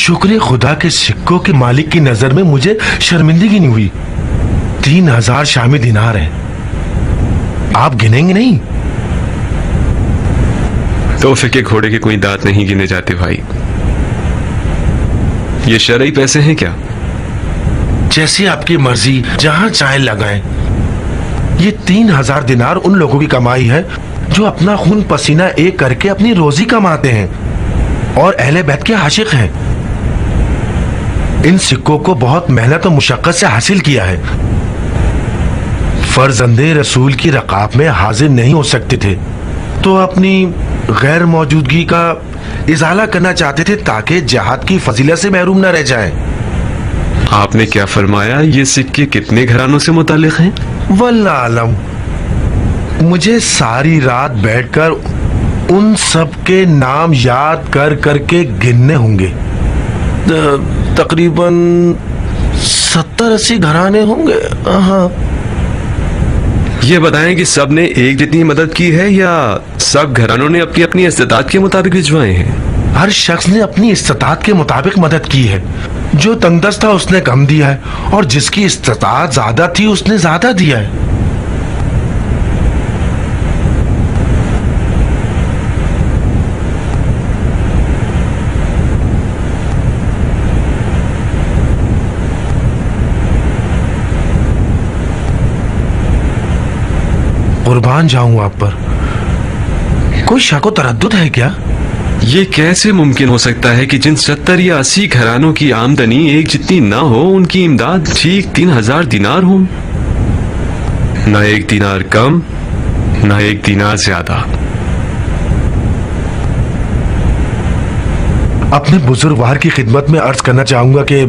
शुक्र खुदा के सिक्कों के मालिक की नजर में मुझे शर्मिंदगी नहीं हुई। 3000 शामी दिनार हैं। आप गिनेंगे नहीं? तोहफे के घोड़े के कोई दांत नहीं गिने जाते भाई। ये शरई पैसे हैं क्या? जैसी आपकी मर्जी, जहां चाहे लगाएं। ये 3000 दिनार उन लोगों की कमाई है जो अपना खून पसीना एक करके अपनी रोजी कमाते हैं और अहले बैत के आशिक हैं। इन सिक्कों को बहुत मेहनत और मुशक्कत से हासिल किया है। फर्जंदे रसूल की रकाब में हाजिर नहीं हो सकते थे तो अपनी गैर मौजूदगी का इजाला करना चाहते थे ताकि जिहाद की फजीलत से महरूम न रह जाएं। आपने क्या फरमाया? ये सिक्के कितने घरानों से मुतालिक हैं? वल्लाह आलम। मुझे सारी रात बैठकर उन सब के नाम याद कर करके गिनने होंगे। तकरीबन 70-80 घराने होंगे। हाँ। ये बताएं कि सब ने एक जितनी मदद की है या सब घरानों ने अपनी अपनी इस्तेताद के मुताबिक भिजवाए हैं? हर शख्स ने अपनी इस्तेताद के मुताबिक मदद की है। जो तंगदस्त था उसने कम दिया है और जिसकी इस्तेताद ज्यादा थी उसने ज्यादा दिया है। कुर्बान जाऊं आप पर। कोई शक व तरद्दुद है क्या? ये कैसे मुमकिन हो सकता है कि जिन 70 या 80 घरानों की आमदनी एक जितनी ना हो उनकी इमदाद ठीक 3000 दिनार हो? ना एक दिनार कम, ना एक दिनार ज्यादा। अपने बुजुर्गवार की खिदमत में अर्ज करना चाहूंगा कि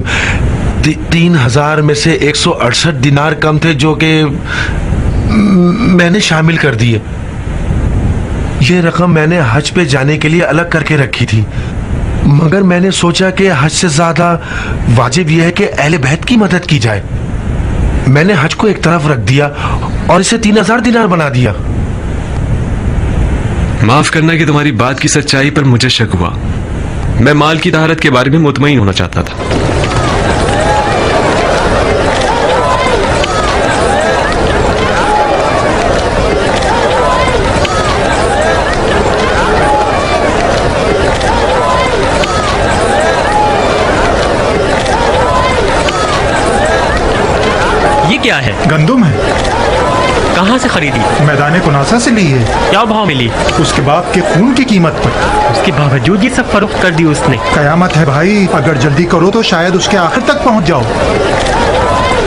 3000 में से 168 दिनार कम थे जो कि मैंने शामिल कर दिए। ये रकम मैंने हज पे जाने के लिए अलग करके रखी थी, मगर मैंने सोचा कि हज से ज्यादा वाजिब यह है कि अहले बैत की मदद की जाए। मैंने हज को एक तरफ रख दिया और इसे 3000 दिनार बना दिया। माफ करना कि तुम्हारी बात की सच्चाई पर मुझे शक हुआ। मैं माल की तहारत के बारे में मुतमईन होना चाहता था। ये क्या है? गंदुम है। कहाँ से खरीदी? मैदान कुनासा से ली है। क्या भाव मिली? उसके बाप के खून की कीमत पर। उसके बावजूद ये सब फरोख्त कर दी उसने। कयामत है भाई, अगर जल्दी करो तो शायद उसके आखिर तक पहुंच जाओ।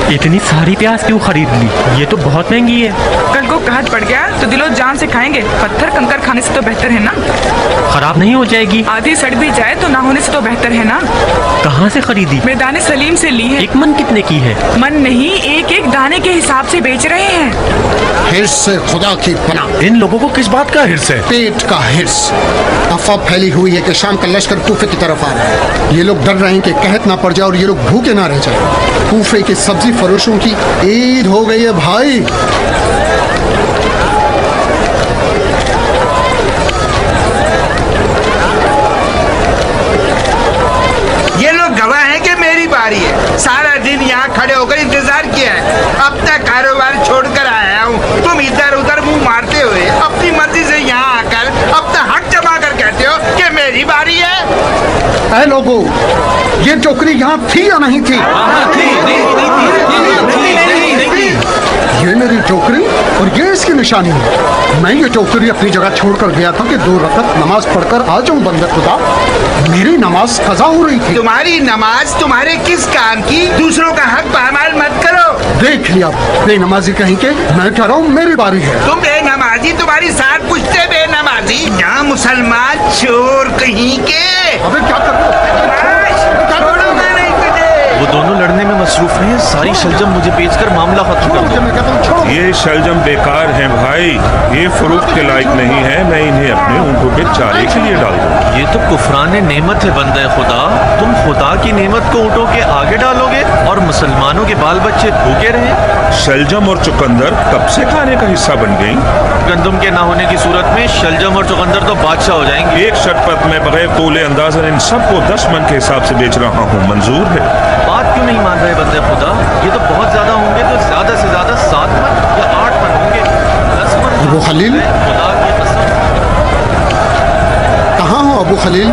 इतनी सारी प्याज क्यों खरीद ली? ये तो बहुत महंगी है। कल को कहत पड़ गया तो दिलो जान से खाएंगे। पत्थर कंकर खाने से तो बेहतर है ना। खराब नहीं हो जाएगी? आधी सड़ भी जाए तो ना होने से तो बेहतर है ना। कहाँ से खरीदी? मैदान सलीम से ली है। एक मन कितने की है? मन नहीं, एक एक दाने के हिसाब से बेच रहे हैं। हिर्स से खुदा की पनाह। इन लोगों को किस बात का हिर्स है? पेट का हिर्स। अफवाह फैली हुई है कि शाम का लश्कर कूफे की तरफ आ रहा है। ये लोग डर रहे हैं कि कहत ना पड़ जाए और ये लोग भूखे ना रह जाए। कूफे के सब्जी फरोशों की ईद हो गई है भाई। ये लोग गवाह हैं कि मेरी बारी है। सारा दिन यहाँ खड़े होकर इंतजार किया है। अब तक कारोबार छोड़कर आया हूँ। तुम इधर उधर मुंह मारते हुए अपनी मर्जी से यहाँ आकर अब तक हक जमा कर कहते हो कि मेरी बारी है। ऐ लोगों, ये टोकरी यहाँ थी या नहीं थी? ये मेरी टोकरी और ये इसकी निशानी है। मैं ये टोकरी अपनी जगह छोड़कर गया था कि 2 रकत नमाज पढ़कर आ जाऊं बंदे खुदा। मेरी नमाज कज़ा हो रही थी। तुम्हारी नमाज तुम्हारे किस काम की? दूसरों का हक पामाल मत करो। देख लिया बेनमाजी कहीं के। मैं कह रहा हूँ मेरी बारी है। तुम बेनमाजी, तुम्हारी साथ पूछते बेनमाजी। यहाँ मुसलमान चोर कहीं के। अबे क्या कर रहे हो? छोड़ूंगा नहीं तुझे। वो दोनों लड़ने में मसरूफ हैं। सारी शलजम मुझे बेचकर मामला खत्म कर दो। मैं कहता हूँ छोड़ो। ये शलजम बेकार हैं भाई, ये फरोख्त के लायक नहीं है। मैं इन्हें अपने ऊँटों के चारे के लिए डाल दूँ। ये तो कुफरान नेमत है बंदे खुदा। तुम खुदा की नेमत को ऊँटों के आगे डालोगे और मुसलमानों के बाल बच्चे भूखे रहे। शलजम और चुकंदर कब से खाने का हिस्सा बन गई? गंदम के ना होने की सूरत में शलजम और चुकंदर तो बादशाह हो जाएंगे। एक शर्त पर मैं बगैर तोले अंदाजन इन सबको 10 मन के हिसाब से बेच रहा हूँ, मंजूर है? बात क्यों नहीं मान रहे बंदे खुदा? ये तो बहुत ज्यादा होंगे, तो ज्यादा से ज्यादा 7 मन या 8 मन होंगे। 10 मन अबू खलील? खुदा की कसम। कहाँ हो अबू खलील?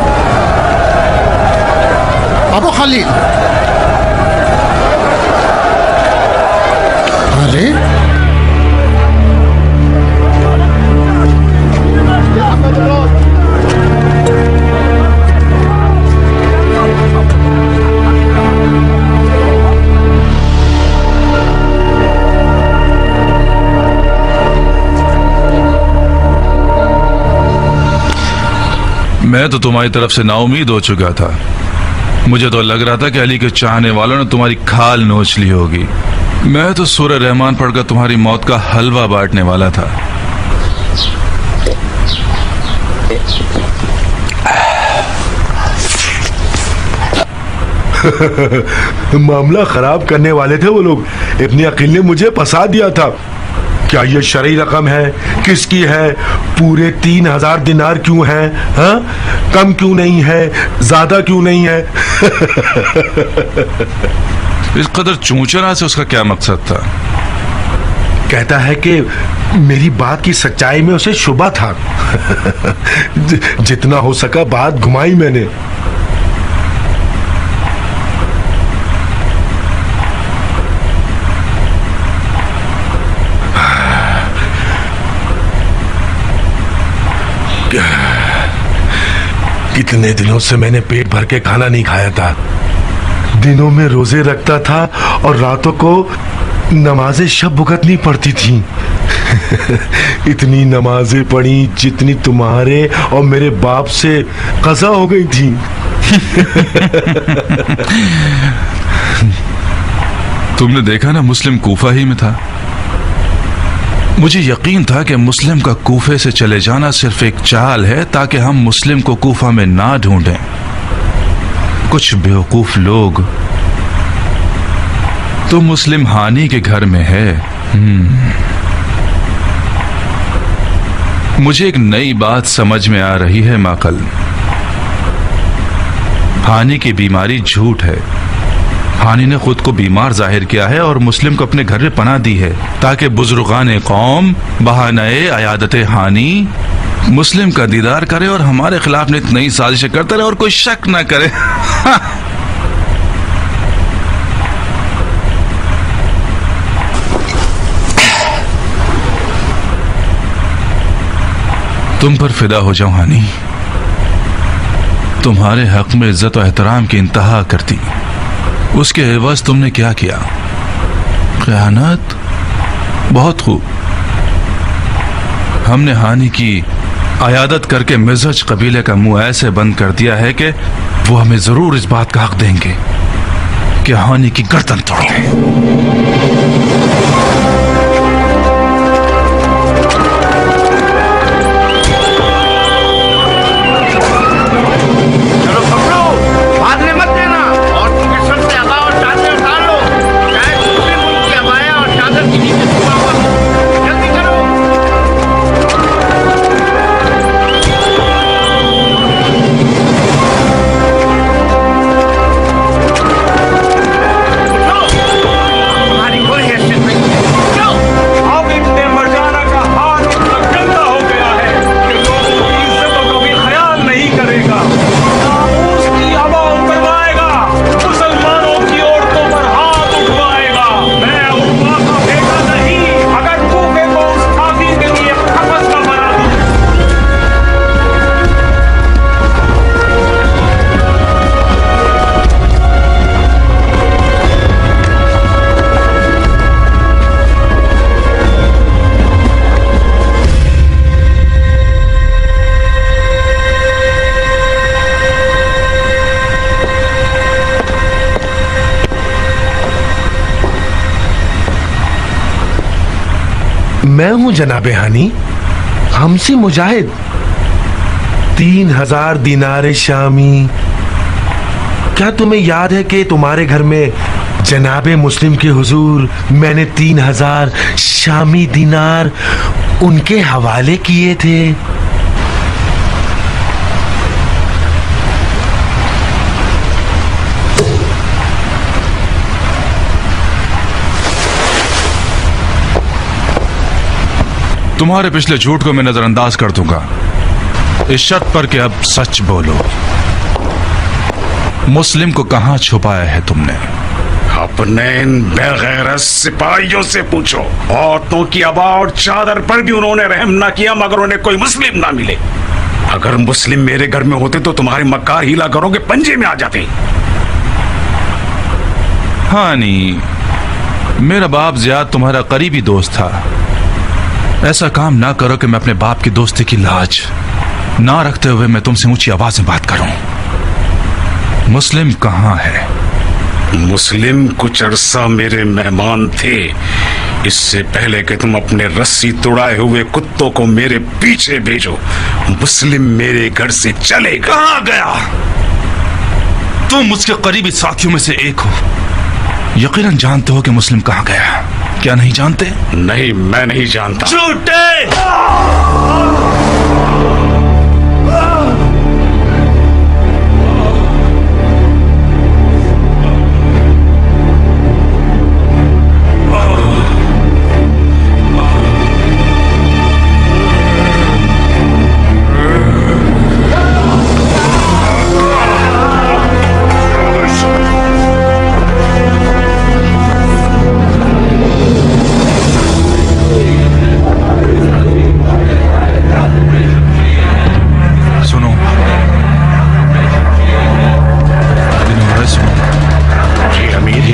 अबू खलील, अरे मैं तो तुम्हारी तरफ से नाउमीद हो चुका था। मुझे तो लग रहा था कि अली के चाहने वालों ने तुम्हारी खाल नोच ली होगी। मैं तो सूरह रहमान पढ़कर तुम्हारी मौत का हलवा बांटने वाला था। मामला खराब करने वाले थे वो लोग। इब्ने अकील ने मुझे फंसा दिया था। क्या ये शरई रकम है? किसकी है? पूरे 3000 दिनार क्यों है? हाँ, कम क्यों नहीं है? ज्यादा क्यों नहीं है? इस कदर चूचना से उसका क्या मकसद था? कहता है कि मेरी बात की सच्चाई में उसे शुबा था। जितना हो सका बात घुमाई मैंने। कितने दिनों से मैंने पेट भर के खाना नहीं खाया था। दिनों में रोजे रखता था और रातों को नमाजें शब भुगतनी पड़ती थी। इतनी नमाजें पढ़ी जितनी तुम्हारे और मेरे बाप से कज़ा हो गई थी। तुमने देखा ना, मुस्लिम कूफा ही में था। मुझे यकीन था कि मुस्लिम का कूफे से चले जाना सिर्फ एक चाल है ताकि हम मुस्लिम को कूफा में ना ढूंढें। कुछ बेवकूफ लोग तो मुस्लिम हानी के घर में है। मुझे एक नई बात समझ में आ रही है माकल। हानी की बीमारी झूठ है। हानी ने खुद को बीमार जाहिर किया है और मुस्लिम को अपने घर में पनाह दी है ताकि बुजुर्गान कौम बहाने अयादत हानी मुस्लिम का दीदार करे और हमारे खिलाफ नित नई साजिशें करते रहे और कोई शक ना करे। तुम पर फिदा हो जाऊं हानी। तुम्हारे हक में इज्जत और एहतराम की इंतहा करती, उसके एवज तुमने क्या किया? ख़यानत। बहुत खूब। हमने हानि की अयादत करके मिज़हज कबीले का मुंह ऐसे बंद कर दिया है कि वो हमें जरूर इस बात का हक देंगे कि हानि की गर्दन तोड़ दें। मैं हूं जनाबे हानी, हमसी मुजाहिद। 3000 दिनार शामी। क्या तुम्हें याद है कि तुम्हारे घर में जनाबे मुस्लिम के हुजूर मैंने 3000 शामी दिनार उनके हवाले किए थे? तुम्हारे पिछले झूठ को मैं नजरअंदाज कर दूंगा, इस शर्त पर कि अब सच बोलो। मुस्लिम को कहां छुपाया है तुमने? अपने इन बेगैरत सिपाहियों से पूछो। औरतों की अबा और चादर पर भी उन्होंने रहम ना किया मगर उन्हें कोई मुस्लिम ना मिले। अगर मुस्लिम मेरे घर में होते तो तुम्हारे मक्कार हीला घरों के पंजे में आ जाते। हानी, मेरा बाप ज़ियाद तुम्हारा करीबी दोस्त था। ऐसा काम ना करो कि मैं अपने बाप की दोस्ती की लाज ना रखते हुए मैं तुमसे ऊंची आवाज में बात करूं। मुस्लिम कहां है? मुस्लिम कुछ अरसा मेरे मेहमान थे। इससे पहले कि तुम अपने रस्सी तुड़ाए हुए कुत्तों को मेरे पीछे भेजो, मुस्लिम मेरे घर से चले गए। कहां गया? तुम उसके करीबी साथियों में से एक हो, यकीनन जानते हो कि मुस्लिम कहां गया। क्या नहीं जानते? नहीं, मैं नहीं जानता। झूठे!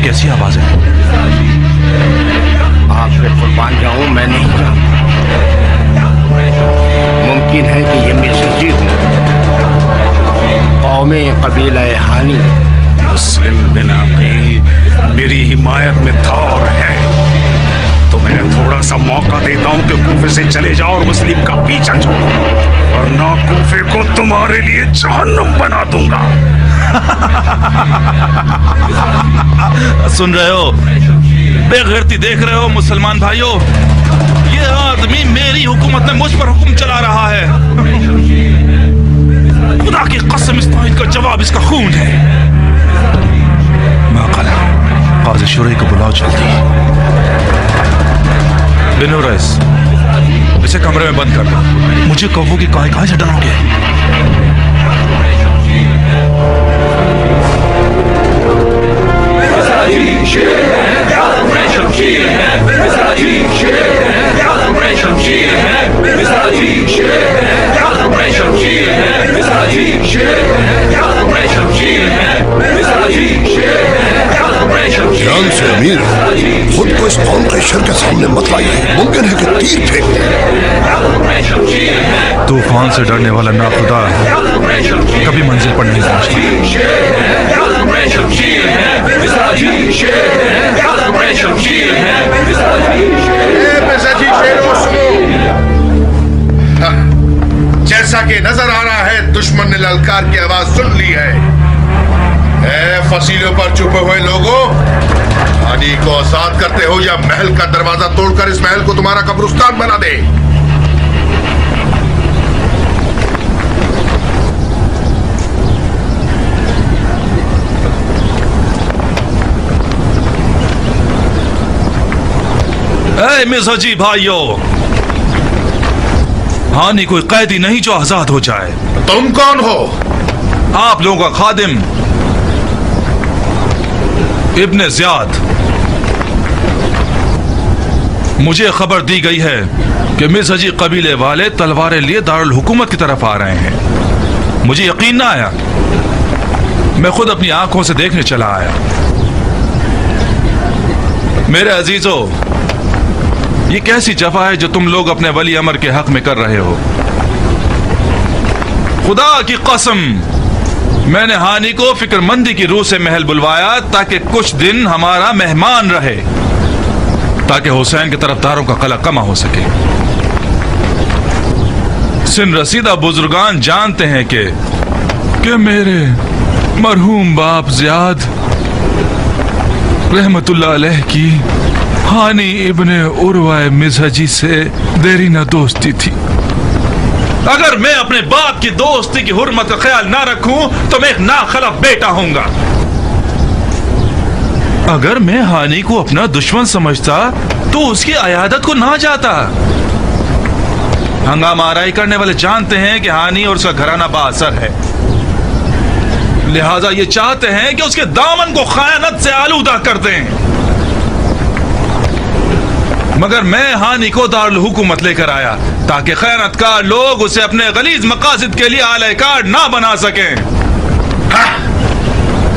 कैसी आवाज है? आप पे कुर्बान जाऊं, मैं नहीं जानता। मुमकिन है कि ये मिर्ज़ी हूं, कौमे कबीला हानी। मुस्लिम बिन अकील मेरी हिमायत में था और है। तो मैं थोड़ा सा मौका देता हूं कि कूफे से चले जाओ और मुस्लिम का पीछा छोड़ो, वरना कूफे को तुम्हारे लिए जहन्नुम बना दूंगा। सुन रहे हो? बेगैरती देख रहे हो मुसलमान भाइयों? ये आदमी मेरी हुकूमत में मुझ पर हुक्म चला रहा है। खुदा की कसम, इस तौहीद का जवाब इसका खून है। माक़ल काज़ी शुरई को बुलाओ जल्दी। बिनो रईस, इसे कमरे में बंद कर दो। मुझे कौवों की कहां से डराओगे? ध्यान से अमीर, खुद को इस कौम के शर के सामने मत लाइए। मुमकिन है कि तीर फेंक दे। तूफान से डरने वाला नाखुदा कभी मंजिल पर नहीं जैसा कि नजर आ रहा है दुश्मन ने ललकार की आवाज सुन ली है। ए फसीलों पर छुपे हुए लोगों, हानी को आजाद करते हो या महल का दरवाजा तोड़कर इस महल को तुम्हारा कब्रिस्तान बना दे। ए मिर्ज़ाजी भाइयों, हानी कोई कैदी नहीं जो आजाद हो जाए। तुम कौन हो? आप लोगों का खादिम इब्ने ज़ियाद। मुझे खबर दी गई है कि मिर्ज़ाजी कबीले वाले तलवारें लिए दारुल हुकूमत की तरफ आ रहे हैं। मुझे यकीन ना आया, मैं खुद अपनी आंखों से देखने चला आया। मेरे अजीजों, ये कैसी जफा है जो तुम लोग अपने वली अमर के हक में कर रहे हो? खुदा की कसम, मैंने हानी को फिक्रमंदी की रूह से महल बुलवाया ताकि कुछ दिन हमारा मेहमान रहे, ताकि हुसैन के तरफदारों का कला कमा हो सके। सिन रसीदा बुजुर्गान जानते हैं कि मेरे मरहूम बाप ज़ियाद रहमतुल्लाह अलैह की हानी इब्ने उर्वा मिज़हजी से देरीना दोस्ती थी। अगर मैं अपने बाप की दोस्ती की हुर्मत का ख्याल ना रखूं तो मैं एक नाखलफ बेटा होऊंगा। अगर मैं हानी को अपना दुश्मन समझता तो उसकी अयादत को ना जाता। हंगामा आराई करने वाले जानते हैं कि हानी और उसका घराना बाअसर है, लिहाजा ये चाहते हैं कि उसके दामन को खयानत से आलूदा कर दें। मगर मैं हानी को दारुल हुकूमत लेकर आया ताकि खयानतकार लोग उसे अपने गलीज मकासद के लिए आलयकार ना बना सकें।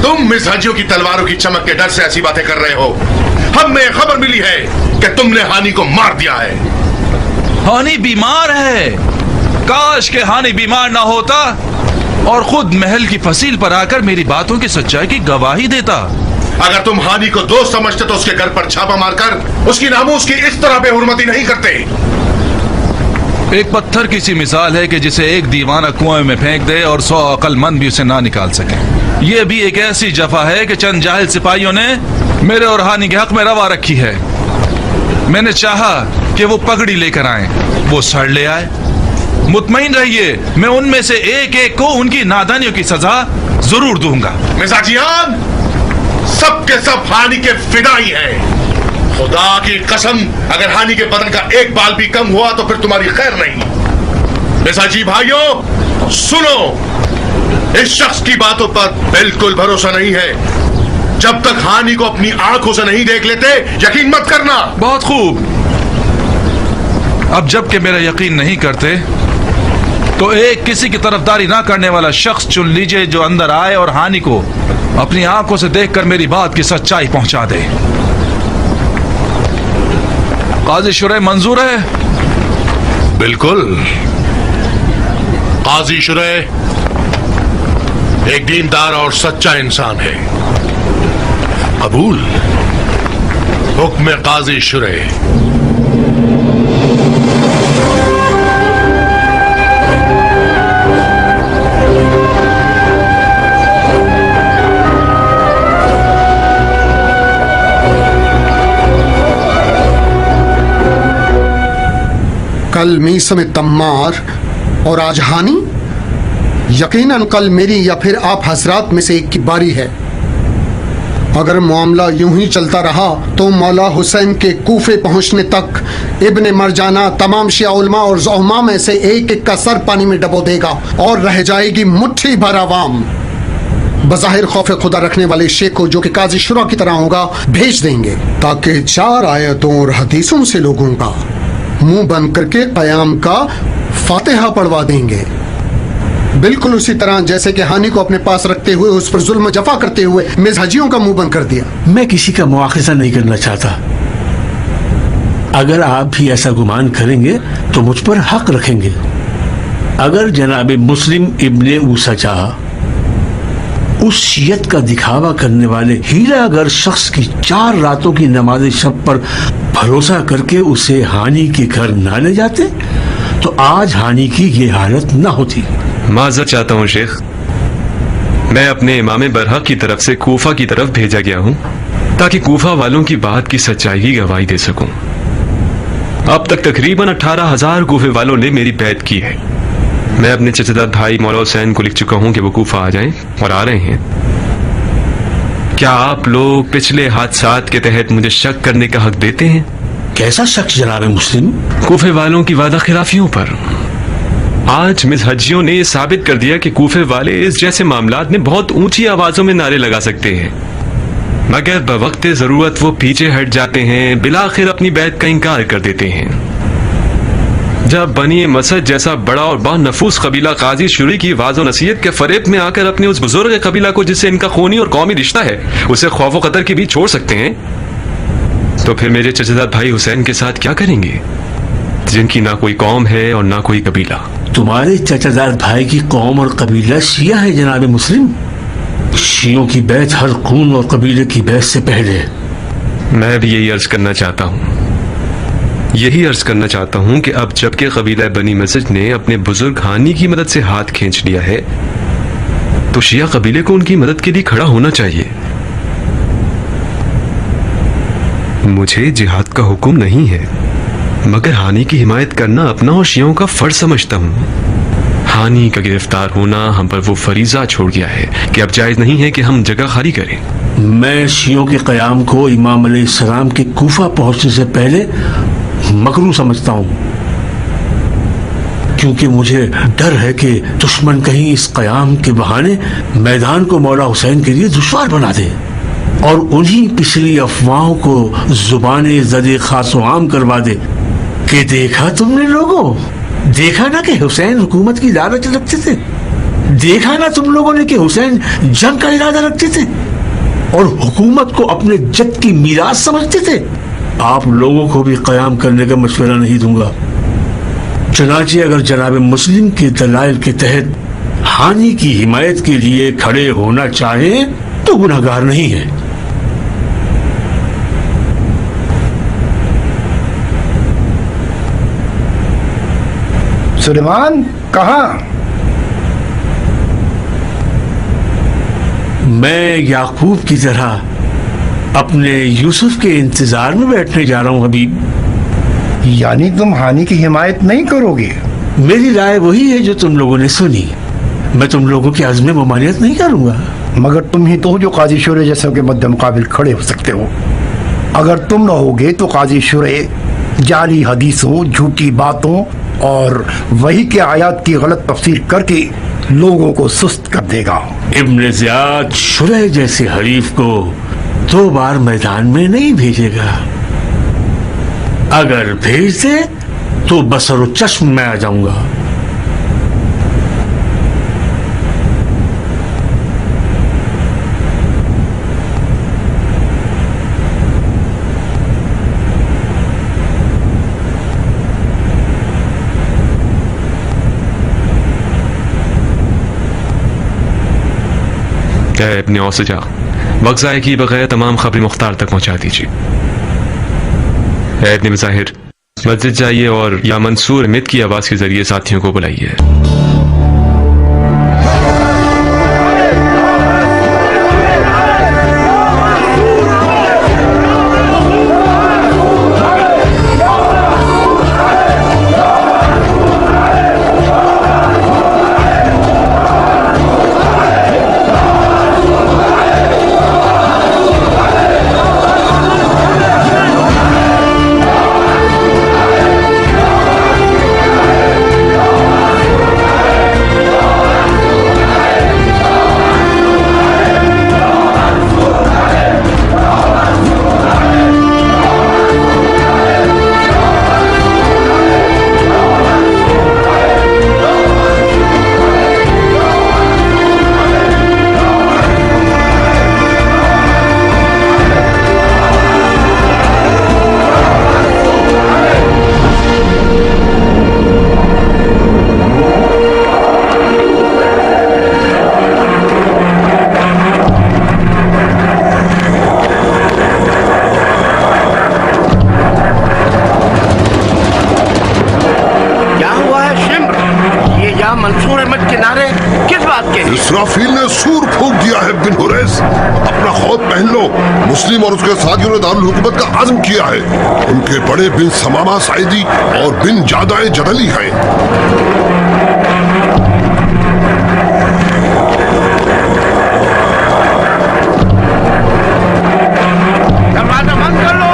तुम मिज़हजियों की तलवारों की चमक के डर से ऐसी बातें कर रहे हो। हमें खबर मिली है कि तुमने हानी को मार दिया है। हानी बीमार है। काश के हानी बीमार ना होता और खुद महल की फसील पर आकर मेरी बातों की सच्चाई की गवाही देता। अगर तुम हानी को दोस्त समझते तो उसके घर पर छापा मारकर उसकी नामूस की इस तरह बेहुरमती नहीं करते। एक पत्थर की सी मिसाल है कि जिसे एक दीवाना कुएं में फेंक दे और 100 अक्लमंद भी उसे ना निकाल सके। यह भी एक ऐसी जफा है कि चंद जाहिल सिपाहियों ने मेरे और हानी के हक में रवा रखी है। मैंने चाहा कि वो पगड़ी लेकर आए, वो सड़ ले आए। मुतमईन रहिए, मैं उनमें से एक एक को उनकी नादानियों की सजा जरूर दूंगा। मिजाजियान, सब के सब हानी के फिदाई हैं। खुदा की कसम, अगर हानी के बदन का एक बाल भी कम हुआ तो फिर तुम्हारी खैर नहीं। मिजाजी भाइयों सुनो, इस शख्स की बातों पर बिल्कुल भरोसा नहीं है। जब तक हानी को अपनी आंखों से नहीं देख लेते यकीन मत करना। बहुत खूब। अब जबकि मेरा यकीन नहीं करते तो एक किसी की तरफदारी ना करने वाला शख्स चुन लीजिए जो अंदर आए और हानि को अपनी आंखों से देखकर मेरी बात की सच्चाई पहुंचा दे। काजी शुरे मंजूर है? बिल्कुल। काजी शुरे एक दीनदार और सच्चा इंसान है। कबूल। हुक्म काजी शुरे। कल मीसम तम्मार और आज हानी। यकीनन कल मेरी या फिर आप हजरात में से एक की बारी है। अगर मामला यूं ही चलता रहा तो मौला हुसैन के कूफे पहुंचने तक इब्ने मरजाना तमाम शिया उलमा और ज़ुमा में से एक एक का सर पानी में डबो देगा और रह जाएगी मुट्ठी भर अवाम। बज़ाहिर खौफ खुदा रखने वाले शेख को, जो कि काजी शुरा की तरह होगा, भेज देंगे ताकि 4 आयतों और हदीसों से लोगों का मुंह बंद करके कयाम का फातिहा पढ़वा देंगे। बिल्कुल उसी तरह जैसे कि हानि को अपने पास रखते हुए उस पर जुल्म जफा करते हुए मिज़हजियों का मुंह बंद कर दिया। मैं किसी का मुआखिजा नहीं करना चाहता। अगर आप भी ऐसा गुमान करेंगे तो मुझ पर हक रखेंगे। अगर जनाब मुस्लिम इब्ने ऊसजा उस शियत का दिखावा करने वाले हीरा अगर शख्स की 4 रातों की नमाज शब पर भरोसा करके उसे हानि के घर ना ले जाते तो आज हानि की ये हालत ना होती। माजरत चाहता हूँ शेख, मैं अपने इमाम बरहक की तरफ से कूफा की तरफ भेजा गया हूँ ताकि कूफा वालों की बात की सच्चाई की गवाही दे सकूं। अब तक तकरीबन 18,000 कूफे वालों ने मेरी बैत की है। मैं अपने चचेदार भाई मौला हुसैन को लिख चुका हूँ कि वो कूफा आ जाएं और आ रहे हैं। क्या आप लोग पिछले हादसात के तहत मुझे शक करने का हक देते हैं? कैसा शक जनाब मुस्लिम? कूफे वालों की वादा खिलाफियों पर। आज मिज़हजियों ने यह साबित कर दिया कि कूफे वाले इस जैसे मामलात में बहुत ऊंची आवाजों में नारे लगा सकते हैं, मगर बवक्त जरूरत वो पीछे हट जाते हैं, बिलाखिर अपनी बैत का इनकार कर देते हैं। जब बनी मसद जैसा बड़ा और बानफूस कबीला काजी शुरी की वाज़ो नसीहत के फरेब में आकर अपने उस बुजुर्ग कबीला को जिससे इनका खूनी और कौमी रिश्ता है उसे खौफ कदर की भी छोड़ सकते हैं, तो फिर मेरे चचेदार भाई हुसैन के साथ क्या करेंगे जिनकी ना कोई कौम है और ना कोई कबीला? तुम्हारे चचादार भाई की कौम और कबीला शिया है जनाब मुस्लिम। शियों की बैत हर खून और कबीले की बैत से पहले। मैं भी यही अर्ज करना चाहता हूँ। यही अर्ज करना चाहता हूं कि अब जबकि कबीला बनी मस्जिद ने अपने बुजुर्ग हानी की मदद से हाथ खींच लिया है, तो शिया कबीले को उनकी मदद के लिए खड़ा होना चाहिए। मुझे जिहाद का हुक्म नहीं है, मगर हानी की हिमायत करना अपना और शियाओं का फर्ज समझता हूं। हानी का गिरफ्तार होना हम पर वो फरीजा छोड़ गया है कि अब जायज नहीं है कि हम जगह खाली करें। मैं शियों के क़याम को इमाम अलैहिस्सलाम के कूफा पहुंचने से पहले मकरू समझता हूं, क्योंकि मुझे डर है कि दुश्मन कहीं इस क़याम के बहाने मैदान को मौला हुसैन के लिए दुश्वार बना दे और उन्हीं पिछली अफवाहों को जुबाने ज़दे खास आम करवा दे कि देखा तुमने लोगों, देखा ना कि हुसैन हुकूमत की लालच रखते थे, देखा ना तुम लोगों ने कि हुसैन जंग का इरादा रखते थे और हुकूमत को अपने जद की मीरास समझते थे। आप लोगों को भी क़याम करने का मशवरा नहीं दूंगा। चनाचे अगर जनाब मुस्लिम के दलाइल के तहत हानि की हिमायत के लिए खड़े होना चाहे तो गुनहगार नहीं है। सुलेमान कहाँ? मैं याकूब की तरह अपने यूसुफ के इंतजार में बैठने जा रहा हूं हबीब। यानी तुम हानि की हिमायत नहीं करोगे? मेरी राय वही है जो तुम लोगों ने सुनी। मैं तुम लोगों की आज़म में ममानियत नहीं करूंगा। मगर तुम ही तो हो जो काजी शुरे जैसे के मद्दे मुकाबिल खड़े हो सकते हो। अगर तुम न होगे तो काजी शुरे जाली हदीसों, झूठी बातों और वही के आयात की गलत तफसीर करके लोगों को सुस्त कर देगा। इब्न ज़ियाद शुरे जैसे हरीफ को 2 बार मैदान में नहीं भेजेगा। अगर भेज दे तो बसरो चश्म में आ जाऊंगा। अपने औसजा वक्त ज़ाय की बगैर तमाम खबरें मुख्तार तक पहुंचा दीजिए। अपने मज़ाहिर मस्जिद जाइए और या मंसूर अमित की आवाज़ के जरिए साथियों को बुलाइए। मंसूर अहमद के नारे किस बात के? इसराफील ने सूर फूंक दिया है बिन हुरैस। अपना खौफ पहन लो। मुस्लिम और उसके साथियों ने दारुल हुकूमत का आज़म किया है। उनके बड़े बिन समामा साइदी और बिन जादाए जदली हैं। दरवाजा बंद कर लो,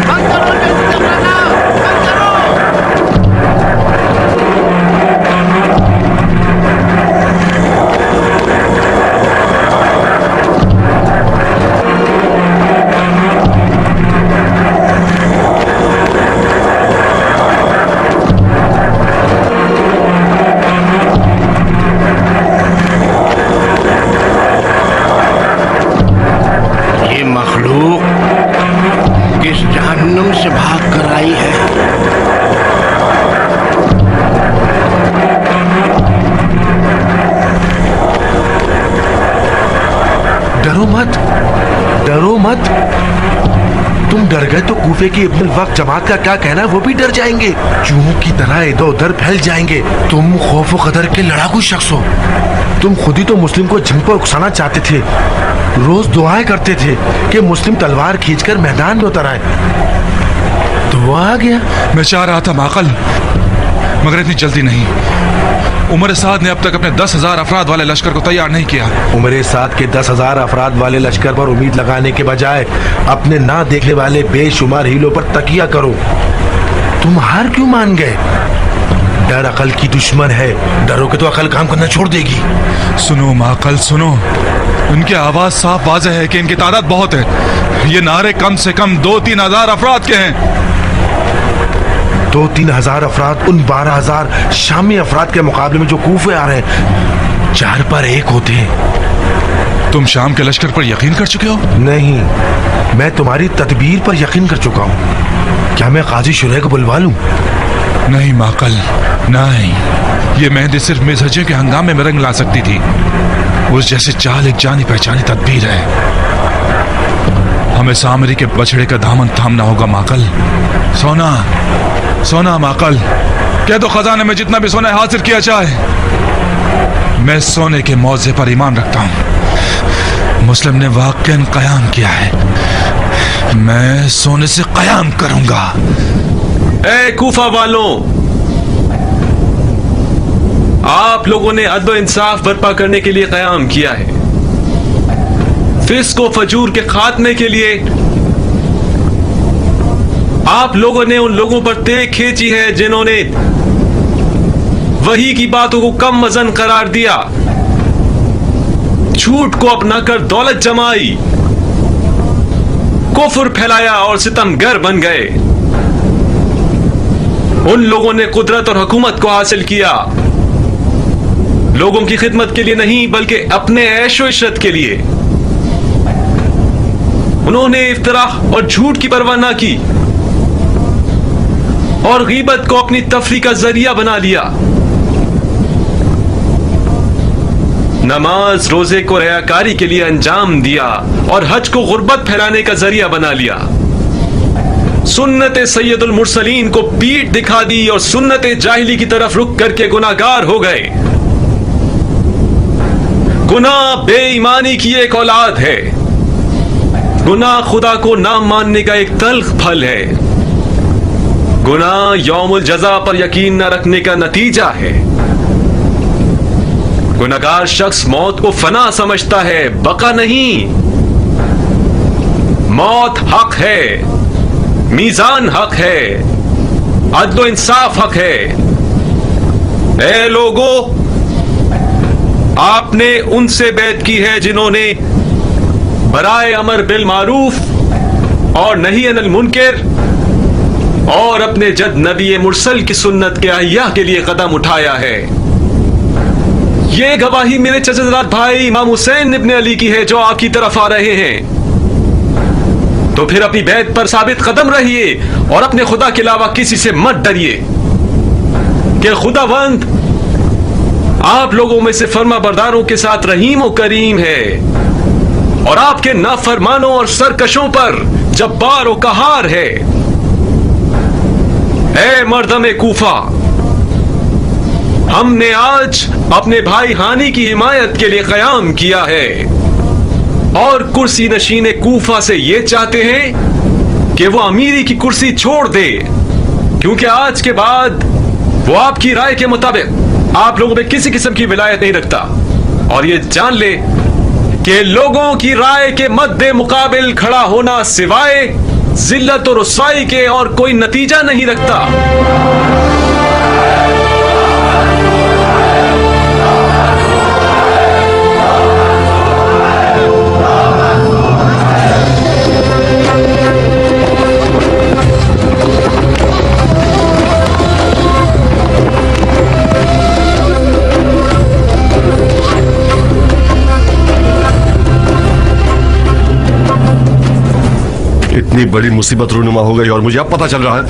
बंद करो दरवाजा, बंद करो। किस जहन्नुम से भाग कर आई है? डरो मत, डरो मत। तुम डर गए तो कूफे की इब्नुल वक्त जमात का क्या कहना है वो भी डर जाएंगे, चूहों की तरह इधर उधर फैल जाएंगे। तुम खौफ व कदर के लड़ाकू शख्स हो। तुम खुद ही तो मुस्लिम को जंग पर उकसाना चाहते थे, रोज दुआएं करते थे कि मुस्लिम तलवार खींचकर मैदान में उतर आए, तो वो आ गया। मैं चाह रहा था माकल, मगर इतनी जल्दी नहीं। उमर साद ने अब तक अपने 10,000 अफराद वाले लश्कर को तैयार नहीं किया। उमर साद के 10,000 अफराद वाले लश्कर पर उम्मीद लगाने के बजाय अपने ना देखने वाले बेशुमार हीलों पर तकिया करो। तुम हार क्यों मान गए? डर अकल की दुश्मन है, डरोगे तो अकल काम करना छोड़ देगी। सुनो माकल सुनो, उनकी आवाज साफ वाज़ेह है कि इनकी तादाद बहुत है। ये नारे कम से कम 2-3 हजार अफराद के हैं। 2-3 हजार अफराद उन 12,000 शामी अफराद के मुकाबले में जो कूफे आ रहे हैं 4 पर 1 होते हैं। तुम शाम के लश्कर पर यकीन कर चुके हो? नहीं, मैं तुम्हारी तदबीर पर यकीन कर चुका हूँ। क्या मैं काजी शुरैह को बुलवा लूं? नहीं माकल नहीं, ये मेहंदी सिर्फ मिसहजियों के हंगामे में रंग ला सकती थी। उस जैसे चाल एक जानी पहचानी तदबीर है। हमें सामरी के बछड़े का दामन थामना होगा माकल। सोना सोना माकल, कह दो खजाने में जितना भी सोना हासिल किया जाए। मैं सोने के मौजे पर ईमान रखता हूं। मुस्लिम ने वाकई कयाम किया है, मैं सोने से कयाम करूंगा। ए कूफा वालों, आप लोगों ने अदल इंसाफ बर्पा करने के लिए कयाम किया है, फिस्क व फजूर के खात्मे के लिए। आप लोगों ने उन लोगों पर तेग खींची है जिन्होंने वही की बातों को कम वजन करार दिया, झूठ को अपनाकर दौलत जमाई, कुफ्र फैलाया और सितमगर बन गए। उन लोगों ने कुदरत और हुकूमत को हासिल किया, लोगों की खिदमत के लिए नहीं बल्कि अपने ऐशो इशरत के लिए। उन्होंने इफ्तरा और झूठ की परवाह ना की और गीबत को अपनी तफरी का जरिया बना लिया। नमाज रोजे को रयाकारी के लिए अंजाम दिया और हज को गुर्बत फैलाने का जरिया बना लिया। सुन्नत सैयदुल मुरसलीन को पीठ दिखा दी और सुन्नत जाहिली की तरफ रुक करके गुनाहगार हो गए। गुनाह बेईमानी की एक औलाद है। गुनाह खुदा को ना मानने का एक तल्ख फल है। गुनाह यौमुल जज़ा पर यकीन न रखने का नतीजा है। गुनाहगार शख्स मौत को फना समझता है, बका नहीं। मौत हक है, मीजान हक है, अदल इंसाफ हक है। ए लोगों, आपने उनसे बैत की है जिन्होंने बराए अमर बिल मारूफ और नही अनिल मुनकर और अपने जद नबी मुरसल की सुन्नत के अहिया के लिए कदम उठाया है। ये गवाही मेरे चचेदार भाई इमाम हुसैन इब्ने अली की है जो आपकी तरफ आ रहे हैं। तो फिर अपनी बैत पर साबित कदम रहिए और अपने खुदा के अलावा किसी से मत डरिए कि खुदावंद आप लोगों में से फर्मा बरदारों के साथ रहीम और करीम है और आपके नाफरमानों और सरकशों पर जब्बार और कहार है। ए मर्दम कूफा, हमने आज अपने भाई हानी की हिमायत के लिए कयाम किया है और कुर्सी नशीन कूफा से ये चाहते हैं कि वो अमीरी की कुर्सी छोड़ दे, क्योंकि आज के बाद वो आपकी राय के मुताबिक आप लोगों में किसी किस्म की विलायत नहीं रखता। और ये जान ले कि लोगों की राय के मद्दे मुकाबिल खड़ा होना सिवाय जिल्लत और रुसवाई के और कोई नतीजा नहीं रखता। इतनी बड़ी मुसीबत रूनुमा हो गई और मुझे अब पता चल रहा है।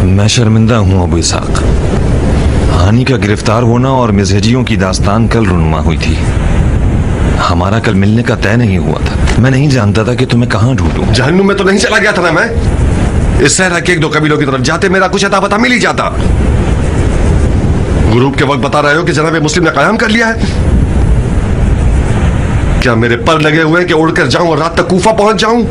मैं शर्मिंदा हूं अबू इसहाक। हानी का गिरफ्तार होना और मिजहजियों की दास्तान कल रूनुमा हुई थी, हमारा कल मिलने का तय नहीं हुआ था। मैं नहीं जानता था कि तुम्हें कहाँ ढूंढूं। जहन्नुम में तो नहीं चला गया था ना मैं। इस सहरा के एक दो कबीलों की तरफ जाते मेरा कुछ अता पता मिल ही जाता। ग्रुप के वक्त बता रहे हो कि जनाब मुस्लिम ने कायम कर लिया है। क्या मेरे पर लगे हुए हैं कि उड़कर जाऊं और रात तक कूफा पहुंच जाऊं?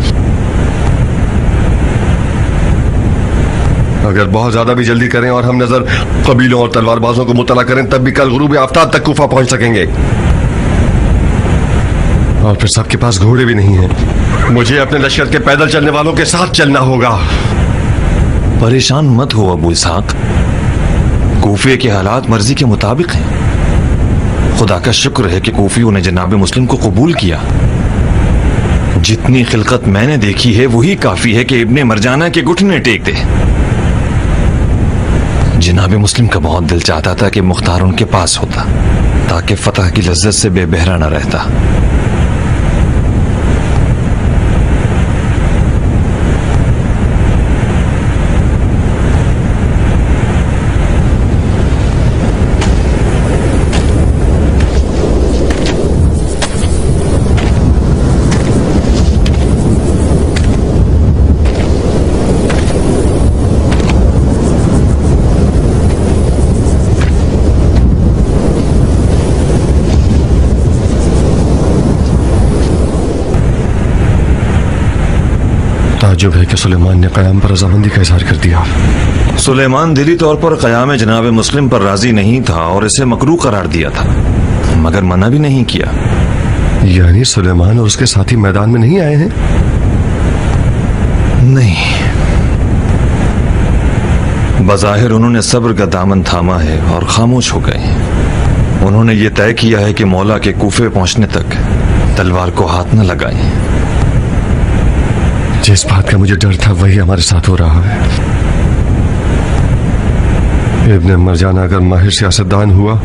अगर बहुत ज्यादा भी जल्दी करें और हम नजर कबीलों और तलवारबाजों को मुतला करें तब भी कल गुरूब आफ्ताब तक कूफा पहुंच सकेंगे। और फिर सबके पास घोड़े भी नहीं हैं। मुझे अपने लश्कर के पैदल चलने वालों के साथ चलना होगा। परेशान मत हो अबू इसहाक, कूफे के हालात मर्जी के मुताबिक हैं। खुदा का शुक्र है कि कूफियों ने जनाब मुस्लिम को कबूल किया। जितनी खिलकत मैंने देखी है वही काफी है कि इब्ने मरजाना के घुटने टेक दे। जनाब मुस्लिम का बहुत दिल चाहता था कि मुख्तार उनके पास होता ताकि फतह की लज्जत से बेबहरा न रहता। ताज्जुब है कि सुलेमान ने क़याम पर रज़ामंदी का इजहार कर दिया। सुलेमान दिली तौर पर क़याम जनाब मुस्लिम पर राजी नहीं था और इसे मकरूह करार दिया था, मगर मना भी नहीं किया। यानी सुलेमान और उसके साथी मैदान में नहीं आए हैं? नहीं, बज़ाहिर उन्होंने सब्र का दामन थामा है और खामोश हो गए। उन्होंने ये तय किया है कि मौला के कूफे पहुंचने तक तलवार को हाथ न लगाएं। जिस बात का मुझे डर था वही हमारे साथ हो रहा है। इब्ने मरजाना अगर माहिर सियासतदान हुआ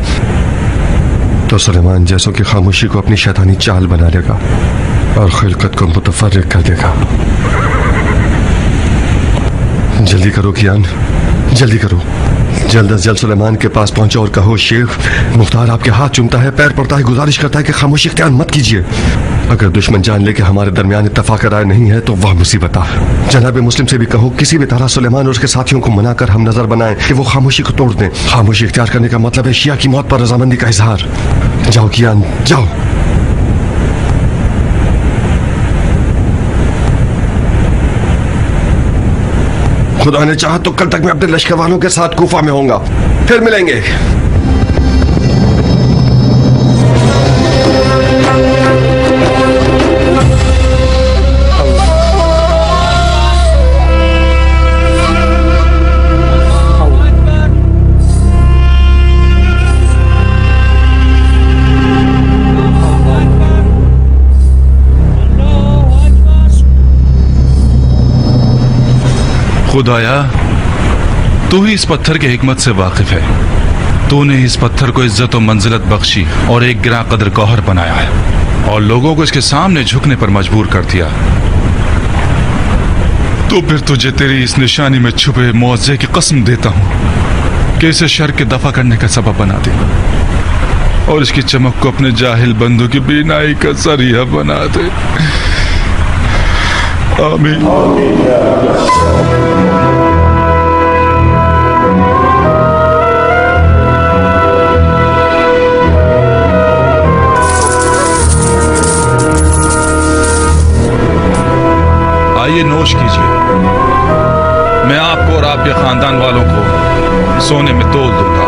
तो सुलेमान जैसों की खामोशी को अपनी शैतानी चाल बना लेगा और खिलकत को मुतफर्रिक कर देगा। जल्दी करो कियान, जल्दी करो। जल्द अज जल्द सुलेमान के पास पहुंचो और कहो, शेख मुख्तार आपके हाथ चूमता है, पैर पड़ता है, गुजारिश करता है कि खामोशी इख्तियार मत कीजिए। अगर दुश्मन जान ले कि हमारे दरमियान इत्तफाक राय नहीं है तो वह मुसीबत है। जनाब मुस्लिम से भी कहो किसी भी तरह सुलेमान और उसके साथियों को मनाकर हम नजर बनाएं कि वो खामोशी को तोड़ दें। खामोशी इख्तियार करने का मतलब है शिया की मौत पर रजामंदी का इजहार। जाओ कियान, जाओ। खुदा ने चाहा तो कल तक मैं अपने लश्कर वालों के साथ कूफा में होऊंगा। फिर मिलेंगे। खुदाया, तू ही इस पत्थर के हिकमत से वाकिफ है। तूने इस पत्थर को इज्जत और मंजिलत बख्शी और एक गिरा कदर गौहर बनाया है और लोगों को इसके सामने झुकने पर मजबूर कर दिया। तो फिर तुझे तेरी इस निशानी में छुपे मुआवजे की कसम देता हूं कि इसे शर के दफा करने का सबब बना दे और इसकी चमक को अपने जाहिल बंदों की बीनाई का जरिया बना दे। आमीन। आइए नोश कीजिए। मैं आपको और आपके खानदान वालों को सोने में तोल दूंगा,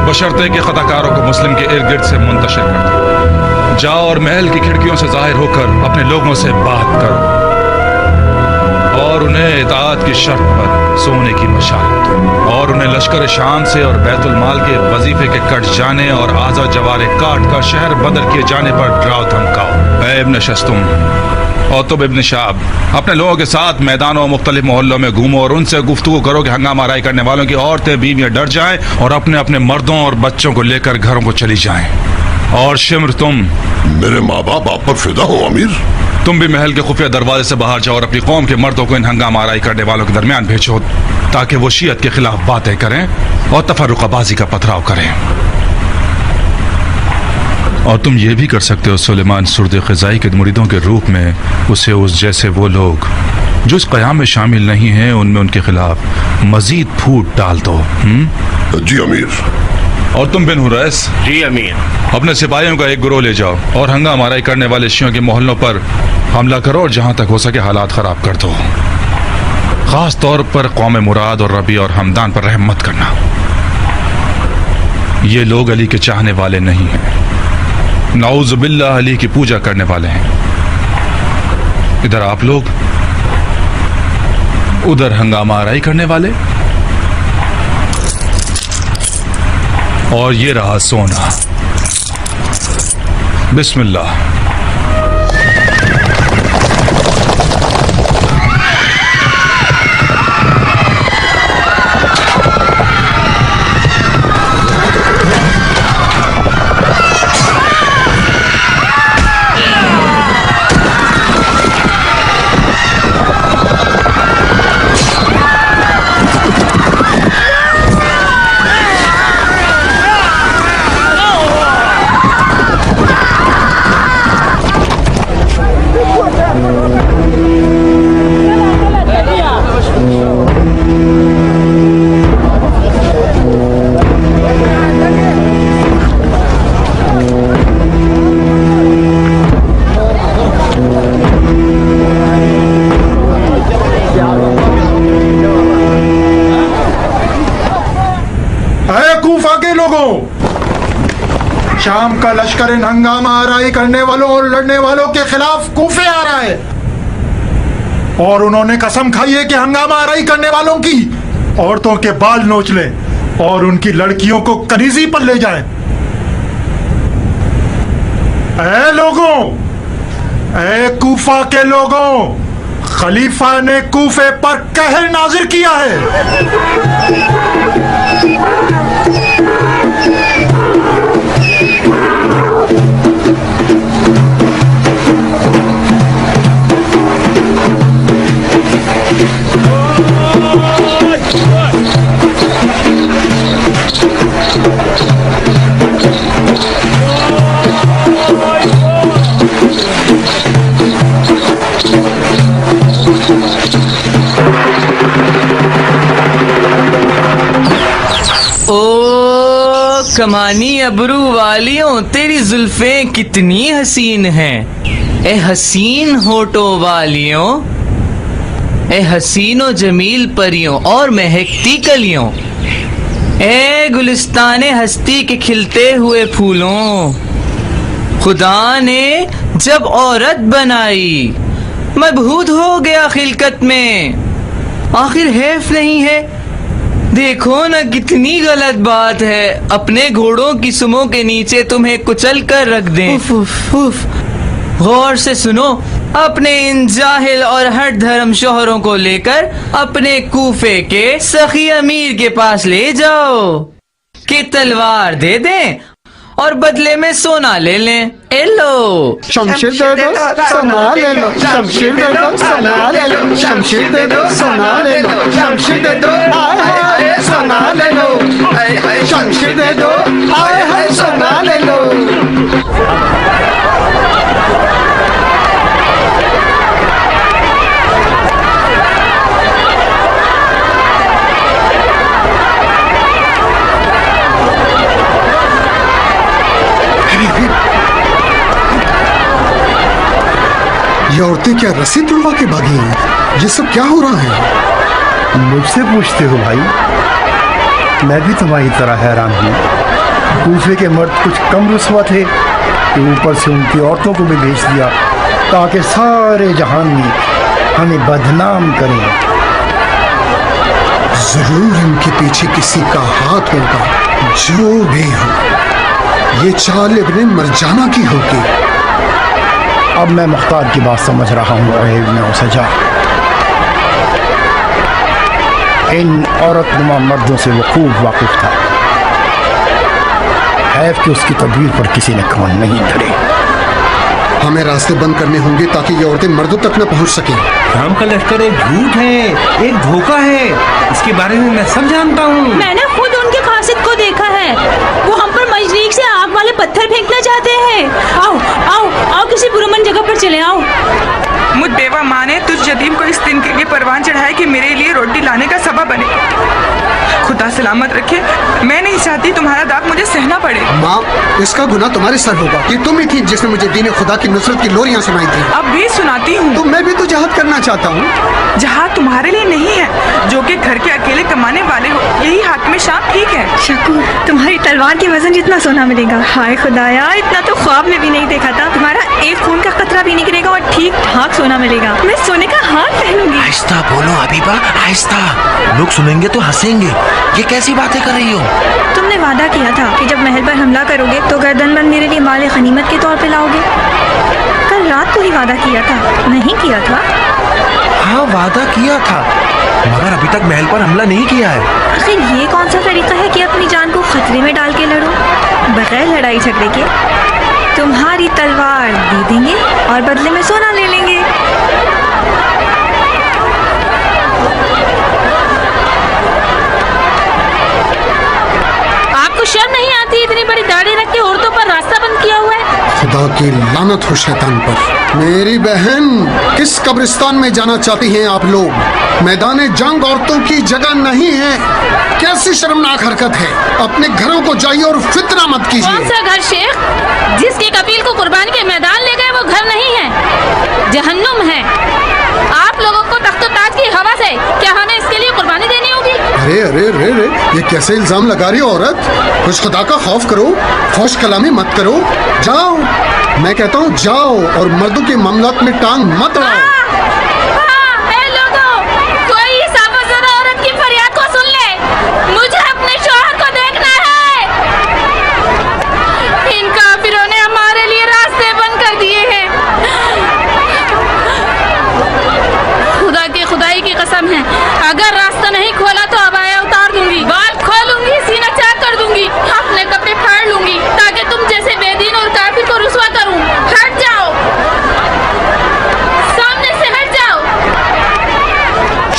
बशर्ते कि खताकारों को मुस्लिम के इर्द गिर्द से मुंतशिर कर दो। जाओ और महल की खिड़कियों से जाहिर होकर अपने लोगों से बात करो और उन्हें इताअत की शर्त पर सोने की बशारत दो और उन्हें लश्कर शाम से और बैतुल माल के वजीफे के कट जाने और आज़ाद जवारे काट कर शहर बदर किए जाने पर डराओ धमकाओ। ऐ इब्न शस्तुम और तुम इब्न शाब, अपने लोगों के साथ मैदानों और मुख्तलिफ मोहल्लों में घूमो और उनसे गुफ्तगू करो कि हंगामा आराई करने वालों की औरतें बीवियां डर जाएं और अपने अपने मर्दों और बच्चों को लेकर घरों को चली जाएं। और शिम्र, तुम मेरे माँ बाप आप पर फिदा हो अमीर। तुम भी महल के खुफिया दरवाजे से बाहर जाओ और अपनी कौम के मर्दों को इन हंगामा आराई करने वालों के दरमियान भेजो ताकि वो शियत के खिलाफ बातें करें और तफर्रुकाबाजी का पथराव करें। और तुम ये भी कर सकते हो सुलेमान सुर्द ख़ज़ाई के मुरीदों के रूप में उसे उस जैसे वो लोग जो इस क़याम में शामिल नहीं हैं उनमें उनके खिलाफ मजीद फूट डाल दो। जी अमीर। और तुम बिन हुरैस, जी अमीर, अपने सिपाहियों का एक गिरोह ले जाओ और हंगामा आराई करने वाले शियों के मोहल्लों पर हमला करो और जहां तक हो सके हालात खराब कर दो। खास तौर पर कौम मुराद और रबी और हमदान पर रहम मत करना। ये लोग अली के चाहने वाले नहीं हैं, नाउज़ुबिल्लाह अली की पूजा करने वाले हैं। इधर आप लोग, उधर हंगामा आराई करने वाले। और ये रहा सोना। बिस्मिल्लाह। शाम का लश्कर इन हंगामा आराई करने वालों और लड़ने वालों के खिलाफ कूफे आ रहा है और उन्होंने कसम खाई है कि हंगामा आराई करने वालों की औरतों के बाल नोच ले और उनकी लड़कियों को कनीजी पर ले जाए। ऐ लोगों, ऐ कूफा के लोगों, खलीफा ने कूफे पर कहर नाजिर किया है। कमानी अबरू वालियों, तेरी जुल्फें कितनी हसीन हैं। ए हसीन होठों वालियों, ए हसीनो जमील परियों और महकती कलियों, ए गुलिस्ताने हस्ती के खिलते हुए फूलों, खुदा ने जब औरत बनाई मबहूत हो गया खिलकत में। आखिर हैफ नहीं है, देखो ना कितनी गलत बात है, अपने घोड़ों की सुमों के नीचे तुम्हें कुचल कर रख दें। उफ, उफ, उफ। गौर से सुनो, अपने इन जाहिल और हट धर्म शोहरों को लेकर अपने कूफे के सखी अमीर के पास ले जाओ कि तलवार दे दें और बदले में सोना ले लें। ए लो, शमशीर दे दो, सोना ले लो। शमशीर दे दो, सोना ले लो। शमशीर दे दो, सोना ले लो। शमशीर दे दो, हाय हाय सोना ले लो। शमशीर दे दो, हाय हाय सोना ले लो। ये औरतें क्या रस्सी तुड़वा के भागी हैं? ये सब क्या हो रहा है? मुझसे पूछते हो भाई? मैं भी तुम्हारी तरह हैरान हूँ। कूफे के मर्द कुछ कम रुस्वा थे कि ऊपर से उनकी औरतों को भी भेज दिया ताकि सारे जहान में हमें बदनाम करें। जरूर इनके पीछे किसी का हाथ होगा। जो भी हो, ये चाल इब्ने मरजाना की होगी। अब मैं मुख्तार की बात समझ रहा हूँ। इब्ने सजा इन औरत नुमा मर्दों से वो खूब वाकिफ था। हैफ कि उसकी तदबीर पर किसी ने कान नहीं धरे। हमें रास्ते बंद करने होंगे ताकि ये औरतें मर्दों तक न पहुंच सकें। शाम का लश्कर एक झूठ है, एक धोखा है। इसके बारे में मैं सब जानता हूँ। मैंने खुद उनके कासिद को देखा है। वो हम पर मजलीक से आग वाले पत्थर फेंकना चाहते हैं। इस दिन के लिए परवान चढ़ाए कि मेरे लिए रोटी लाने का सबब बने। खुदा सलामत रखे, मैं नहीं चाहती तुम्हारा दाग मुझे सहना पड़े। माँ, इसका गुनाह तुम्हारे सर होगा। ये तुम ही थी जिसने मुझे दीन खुदा की नुसरत की लोरियां सुनाई थी। अब भी सुनाती हूँ। तो मैं भी तो जहाद करना चाहता हूँ। जहाद तुम्हारे लिए नहीं है जो कि घर के अकेले कमाने वाले हो। यही हाकिम शाम ठीक है। शकूर, तुम्हारी तलवार के वजन जितना सोना मिलेगा। हाय खुदाया, इतना तो ख्वाब में भी नहीं देखा था। तुम्हारा एक खून का कतरा भी निकलेगा और ठीक ठाक सोना मिलेगा। मैं सोने का हार पहनूंगी। आहिस्ता बोलो हबीबा, आहिस्ता। लोग सुनेंगे तो हंसेंगे। ये कैसी बातें कर रही हो? तुमने वादा किया था कि जब महल पर हमला करोगे तो गर्दनबंद मेरे लिए माल गनीमत के तौर पे लाओगे। कल रात को ही वादा किया था, नहीं किया था? हाँ, वादा किया था, मगर अभी तक महल पर हमला नहीं किया है। आखिर ये कौन सा तरीका है कि अपनी जान को खतरे में डाल के लड़ो बगैर लड़ाई झगड़े के? तुम्हारी तलवार दे देंगे और बदले में सोना ले लेंगे। आपको शर्म नहीं आती? इतनी बड़ी दाढ़ी रख के औरतों पर रास्ता बंद किया हुआ है। खुदा की लानत हो शैतान पर। मेरी बहन, किस कब्रिस्तान में जाना चाहती हैं आप लोग? मैदान जंग औरतों की जगह नहीं है। कैसी शर्मनाक हरकत है। अपने घरों को जाइए और फितना मत कीजिए। कौन सा घर शेख? जिसके कफील को कुर्बानी के मैदान ले गए वो घर नहीं है, जहन्नुम है। आप लोगों को तख्तो ताज की हवा से क्या हमें इसके लिए कुर्बानी देनी होगी? अरे अरे अरे अरे, ये कैसे इल्जाम लगा रही हो औरत? कुछ खुदा का खौफ करो, फौश कलामी मत करो। जाओ, मैं कहता हूँ जाओ और मर्दों के मामलात में टांग मत अड़ाओ। कोई साफा औरत की फरियाद को सुन ले। मुझे अपने शौहर को देखना है। इन काफिरों ने हमारे लिए रास्ते बंद कर दिए हैं। खुदा की खुदाई की कसम है, अगर रास्ता नहीं खोला तो अबाया उतार दूंगी, बाल खोलूंगी, सीना चाक कर दूंगी, अपने कपड़े फाड़ लूंगी ताकि तुम जैसे बेदीन और काफिर को रुसवा करूं। हट जाओ, सामने से हट जाओ।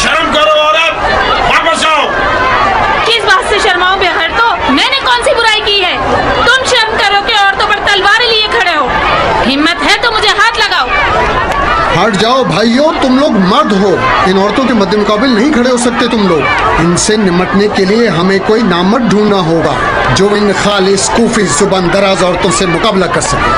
शर्म करो औरत, वापस आओ। किस बात से शर्माऊं बेहर? तो मैंने कौन सी बुराई की है? तुम शर्म करो कि औरतों पर तलवार लिए खड़े हो। हिम्मत है तो मुझे हाथ लगाओ। हट जाओ भाइयों, तुम लोग मर्द हो। इन औरतों के मद्दे मुकाबिल नहीं खड़े हो सकते तुम लोग। इनसे निमटने के लिए हमें कोई नामर्द ढूंढना होगा जो इन खालिस कूफी जुबान दराज औरतों से मुकाबला कर सके।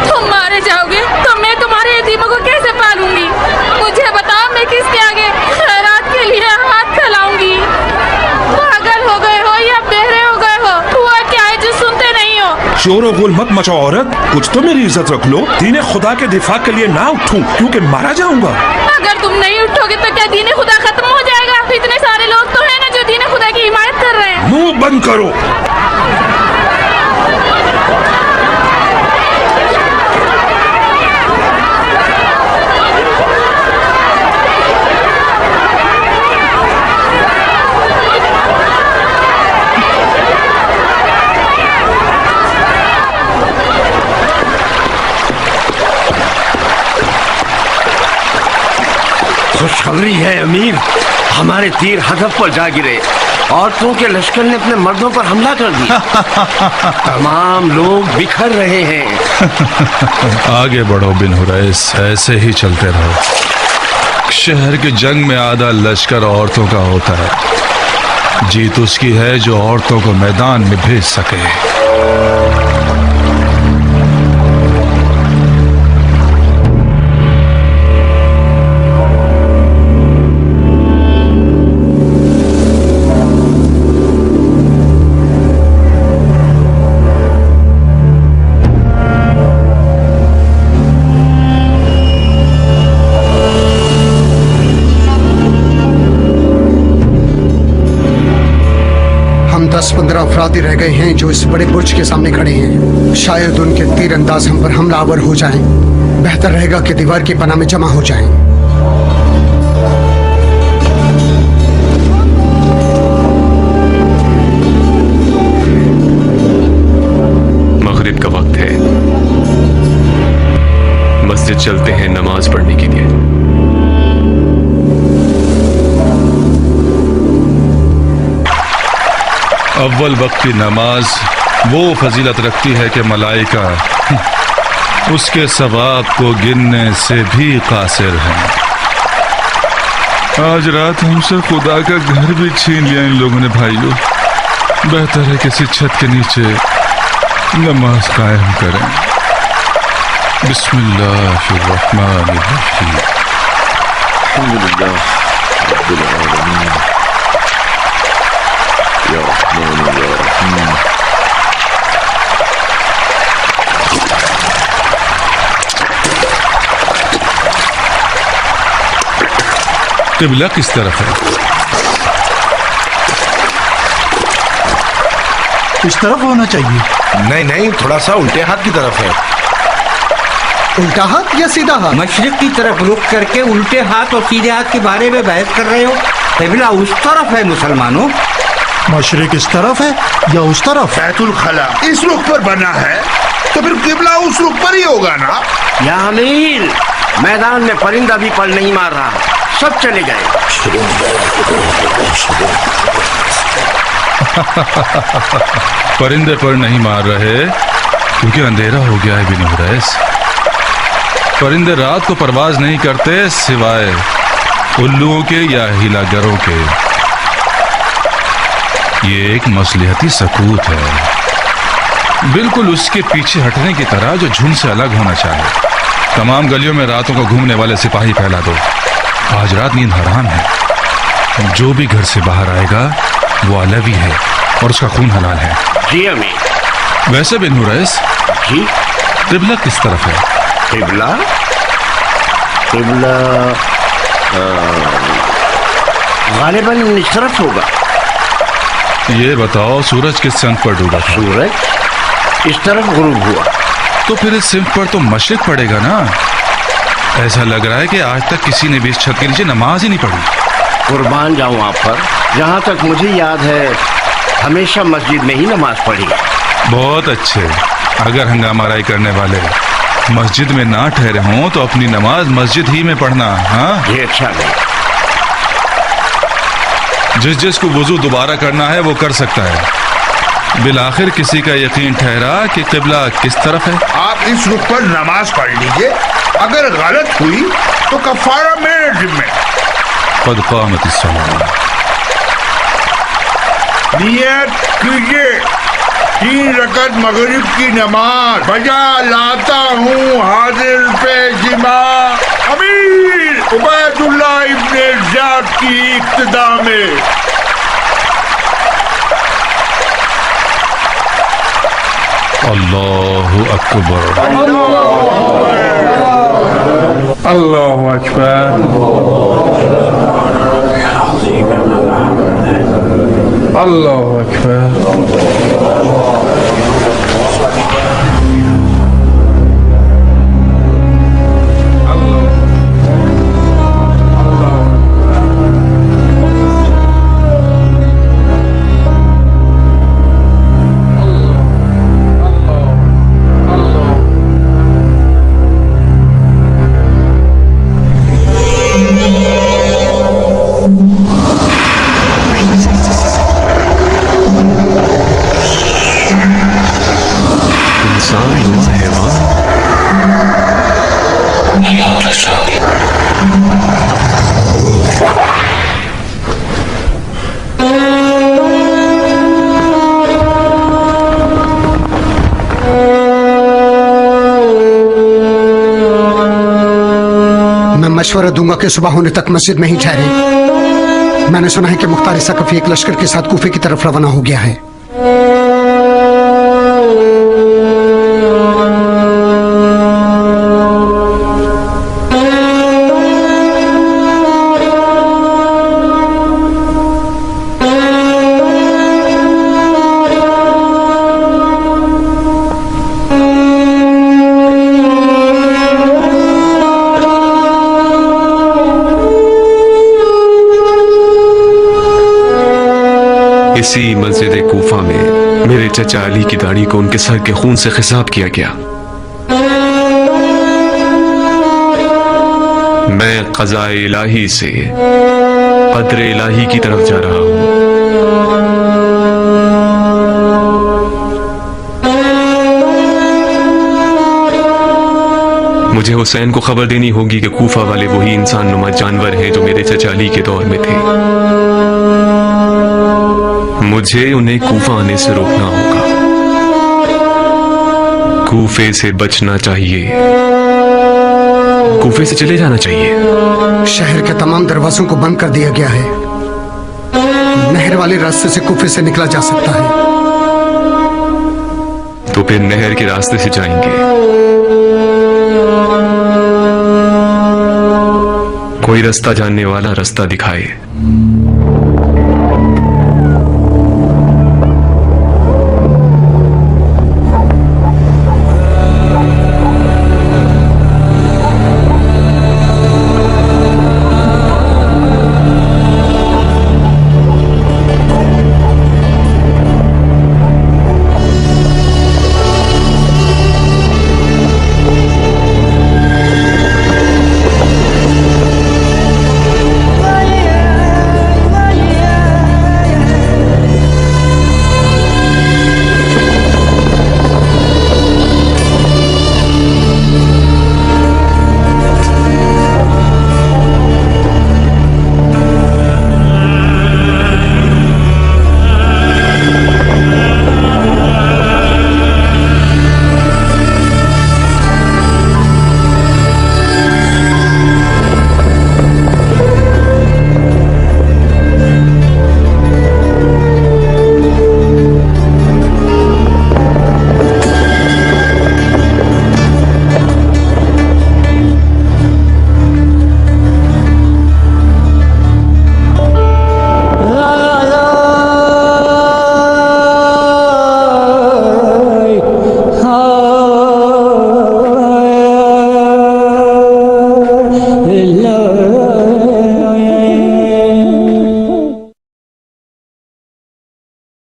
तुम मारे जाओगे तो मैं तुम्हारे यतीमों को कैसे पालूंगी? मुझे बताओ, मैं किसके आगे खैरात के लिए हाथ फैलाऊंगी? पागल हो गए हो या बहरे हो गए हो? हुआ क्या है जो सुनते नहीं हो? शोर और गुल मत मचाओ औरत, कुछ तो मेरी इज्जत रख लो। दीने खुदा के दिफा के लिए ना उठूं क्योंकि मारा जाऊंगा। अगर तुम नहीं उठोगे तो क्या दीने खुदा खत्म हो जाएगा? इतने सारे लोग तो हैं ना जो दीने खुदा की हिमायत कर रहे हैं। मुंह बंद करो। खुशखबरी है अमीर, हमारे तीर हदफ पर जा गिरे। औरतों के लश्कर ने अपने मर्दों पर हमला कर दिया। तमाम लोग बिखर रहे हैं। आगे बढ़ो बिन हुरैस, ऐसे ही चलते रहो। शहर के जंग में आधा लश्कर औरतों का होता है। जीत उसकी है जो औरतों को मैदान में भेज सके। हम 10-15 अफराद ही रह गए हैं जो इस बड़े बुर्ज के सामने खड़े हैं। शायद उनके तीर अंदाज हम पर हमलावर हो जाएं। बेहतर रहेगा कि दीवार की पनाह में जमा हो जाएं। मगरिब का वक्त है, मस्जिद चलते हैं नमाज पढ़ने के लिए। अव्वल वक्त की नमाज वो फजीलत रखती है कि मलाइका उसके सवाब को गिनने से भी कासिर हैं। आज रात हमसे खुदा का घर भी छीन लिया इन लोगों ने भाइयों। बेहतर है किसी छत के नीचे नमाज कायम करें। बिस्मिल्लाहिर्रहमानिर्रहीम। अल्हम्दुलिल्लाह रब्बिल आलमीन या रहमान या रहीम। किबला किस तरफ है? इस तरफ होना चाहिए। नहीं नहीं, थोड़ा सा उल्टे हाथ की तरफ है। उल्टा हाथ या सीधा हाथ? मशरिक की तरफ रुख करके उल्टे हाथ और सीधे हाथ के बारे में बहस कर रहे हो। किबला उस तरफ है मुसलमानों। मशरिक इस तरफ है या उस तरफ? बैतुल खला इस रुख पर बना है तो फिर किबला उस रुख पर ही होगा ना। या अमीर, मैदान में परिंदा भी पल नहीं मार रहा, सब चले गए। परिंदे पर नहीं मार रहे क्योंकि अंधेरा हो गया है बिन हुरैस। परिंदे रात को परवाज नहीं करते सिवाय उल्लुओं के या हिलागरों के। ये एक मसलिहती सकूत है, बिल्कुल उसके पीछे हटने की तरह जो झुंड से अलग होना चाहे। तमाम गलियों में रातों को घूमने वाले सिपाही फैला दो। आज रात नींद हराम है। जो भी घर से बाहर आएगा वो अलवी है और उसका खून हलाल है। जी अमीर। वैसे बिन हुरैस जी, किबला किस तरफ है? किबला किबला गालिबन इस तरफ होगा। ये बताओ सूरज किस सिमत पर डूबा था? सूरज इस तरफ गुरूब हुआ। तो फिर इस सिमत पर तो मशरिक पड़ेगा ना। ऐसा लग रहा है कि आज तक किसी ने भी इस छत के नीचे नमाज ही नहीं पढ़ी। कुर्बान जाऊं आप पर, जहाँ तक मुझे याद है हमेशा मस्जिद में ही नमाज पढ़ी। बहुत अच्छे। अगर हंगामाराई करने वाले मस्जिद में ना ठहरे हों तो अपनी नमाज मस्जिद ही में पढ़ना। हाँ ये अच्छा नहीं। जिस जिसको वुजू दोबारा करना है वो कर सकता है। बिलाखिर किसी का यकीन ठहरा कि किबला किस तरफ है। आप इस रुख पर नमाज पढ़ लीजिए, अगर गलत हुई तो कफारा मेरे जिम्मे। क़द क़ामतिस सलाह। नियत कीजिए 3 रकअत मगरिब की नमाज बजा लाता हूँ हाजिर पे जिमा। अमीर उबैदुल्लाह इब्ने ज़ियाद की इक्तिदा में। अल्लाहु अकबर। अल्लाहु अकबर। अल्लाहु अकबर। मशवरा दूंगा कि सुबह होने तक मस्जिद में ही ठहरे। मैंने सुना है कि मुख्तार सकफी एक लश्कर के साथ कूफे की तरफ रवाना हो गया है। इसी मस्जिद कूफा में मेरे चचा अली की दाढ़ी को उनके सर के खून से खिसाब किया गया। मैं क़ज़ा इलाही से क़द्र इलाही की तरफ जा रहा हूं। मुझे हुसैन को खबर देनी होगी कि कूफा वाले वही इंसान नुमा जानवर हैं जो मेरे चचा अली के दौर में थे। मुझे उन्हें कूफा आने से रोकना होगा। कूफे से बचना चाहिए, कूफे से चले जाना चाहिए। शहर के तमाम दरवाजों को बंद कर दिया गया है। नहर वाले रास्ते से कूफे से निकला जा सकता है। तो फिर नहर के रास्ते से जाएंगे। कोई रास्ता जानने वाला रास्ता दिखाए।